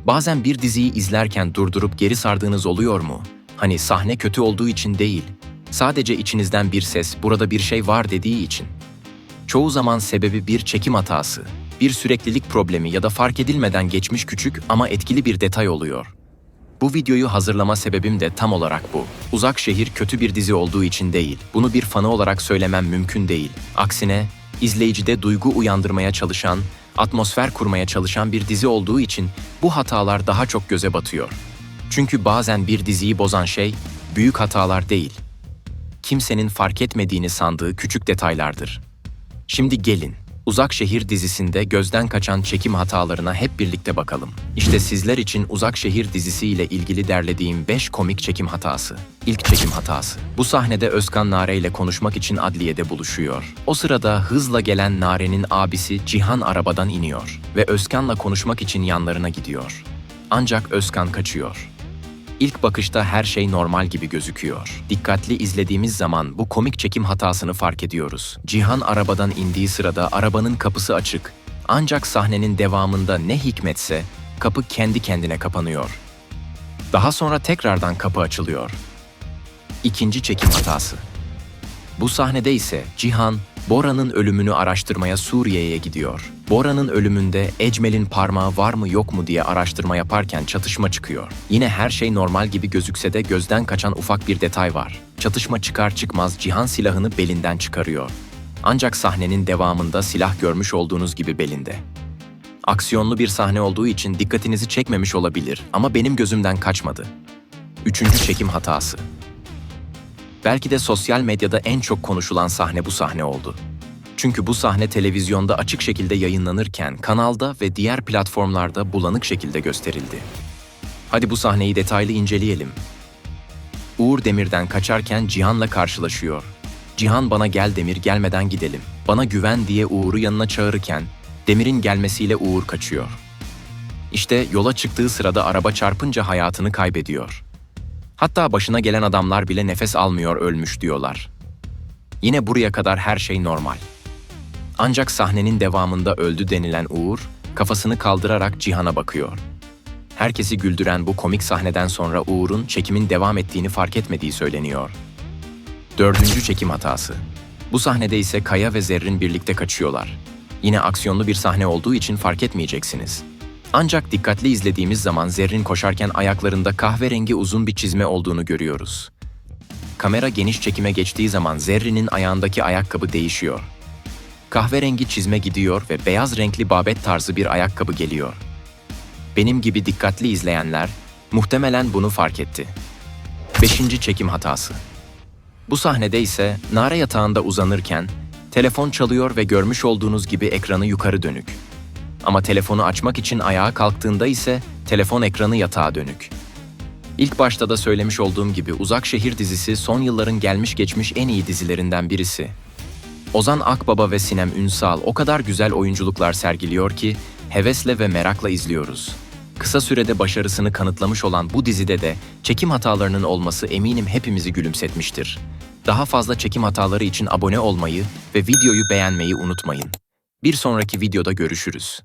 Bazen bir diziyi izlerken durdurup geri sardığınız oluyor mu? Hani sahne kötü olduğu için değil, sadece içinizden bir ses burada bir şey var dediği için. Çoğu zaman sebebi bir çekim hatası, bir süreklilik problemi ya da fark edilmeden geçmiş küçük ama etkili bir detay oluyor. Bu videoyu hazırlama sebebim de tam olarak bu. Uzak Şehir kötü bir dizi olduğu için değil, bunu bir fanı olarak söylemem mümkün değil. Aksine, izleyicide duygu uyandırmaya çalışan, atmosfer kurmaya çalışan bir dizi olduğu için bu hatalar daha çok göze batıyor. Çünkü bazen bir diziyi bozan şey, büyük hatalar değil, kimsenin fark etmediğini sandığı küçük detaylardır. Şimdi gelin, Uzak Şehir dizisinde gözden kaçan çekim hatalarına hep birlikte bakalım. İşte sizler için Uzak Şehir dizisiyle ilgili derlediğim 5 komik çekim hatası. İlk çekim hatası. Bu sahnede Özkan Nare ile konuşmak için adliyede buluşuyor. O sırada hızla gelen Nare'nin abisi Cihan arabadan iniyor ve Özkan'la konuşmak için yanlarına gidiyor. Ancak Özkan kaçıyor. İlk bakışta her şey normal gibi gözüküyor. Dikkatli izlediğimiz zaman bu komik çekim hatasını fark ediyoruz. Cihan arabadan indiği sırada arabanın kapısı açık. Ancak sahnenin devamında ne hikmetse kapı kendi kendine kapanıyor. Daha sonra tekrardan kapı açılıyor. İkinci çekim hatası. Bu sahnede ise Cihan, Bora'nın ölümünü araştırmaya Suriye'ye gidiyor. Bora'nın ölümünde Ecmel'in parmağı var mı yok mu diye araştırma yaparken çatışma çıkıyor. Yine her şey normal gibi gözükse de gözden kaçan ufak bir detay var. Çatışma çıkar çıkmaz Cihan silahını belinden çıkarıyor. Ancak sahnenin devamında silah görmüş olduğunuz gibi belinde. Aksiyonlu bir sahne olduğu için dikkatinizi çekmemiş olabilir ama benim gözümden kaçmadı. Üçüncü çekim hatası. Belki de sosyal medyada en çok konuşulan sahne bu sahne oldu. Çünkü bu sahne televizyonda açık şekilde yayınlanırken kanalda ve diğer platformlarda bulanık şekilde gösterildi. Hadi bu sahneyi detaylı inceleyelim. Uğur Demir'den kaçarken Cihan'la karşılaşıyor. Cihan bana gel Demir gelmeden gidelim, bana güven diye Uğur'u yanına çağırırken Demir'in gelmesiyle Uğur kaçıyor. İşte yola çıktığı sırada araba çarpınca hayatını kaybediyor. Hatta başına gelen adamlar bile nefes almıyor ölmüş diyorlar. Yine buraya kadar her şey normal. Ancak sahnenin devamında öldü denilen Uğur, kafasını kaldırarak Cihan'a bakıyor. Herkesi güldüren bu komik sahneden sonra Uğur'un çekimin devam ettiğini fark etmediği söyleniyor. Dördüncü çekim hatası. Bu sahnede ise Kaya ve Zerrin birlikte kaçıyorlar. Yine aksiyonlu bir sahne olduğu için fark etmeyeceksiniz. Ancak dikkatli izlediğimiz zaman Zerrin koşarken ayaklarında kahverengi uzun bir çizme olduğunu görüyoruz. Kamera geniş çekime geçtiği zaman Zerrin'in ayağındaki ayakkabı değişiyor. Kahverengi çizme gidiyor ve beyaz renkli babet tarzı bir ayakkabı geliyor. Benim gibi dikkatli izleyenler muhtemelen bunu fark etti. Beşinci çekim hatası. Bu sahnede ise Nare yatağında uzanırken telefon çalıyor ve görmüş olduğunuz gibi ekranı yukarı dönük. Ama telefonu açmak için ayağa kalktığında ise telefon ekranı yatağa dönük. İlk başta da söylemiş olduğum gibi Uzak Şehir dizisi son yılların gelmiş geçmiş en iyi dizilerinden birisi. Ozan Akbaba ve Sinem Ünsal o kadar güzel oyunculuklar sergiliyor ki hevesle ve merakla izliyoruz. Kısa sürede başarısını kanıtlamış olan bu dizide de çekim hatalarının olması eminim hepimizi gülümsetmiştir. Daha fazla çekim hataları için abone olmayı ve videoyu beğenmeyi unutmayın. Bir sonraki videoda görüşürüz.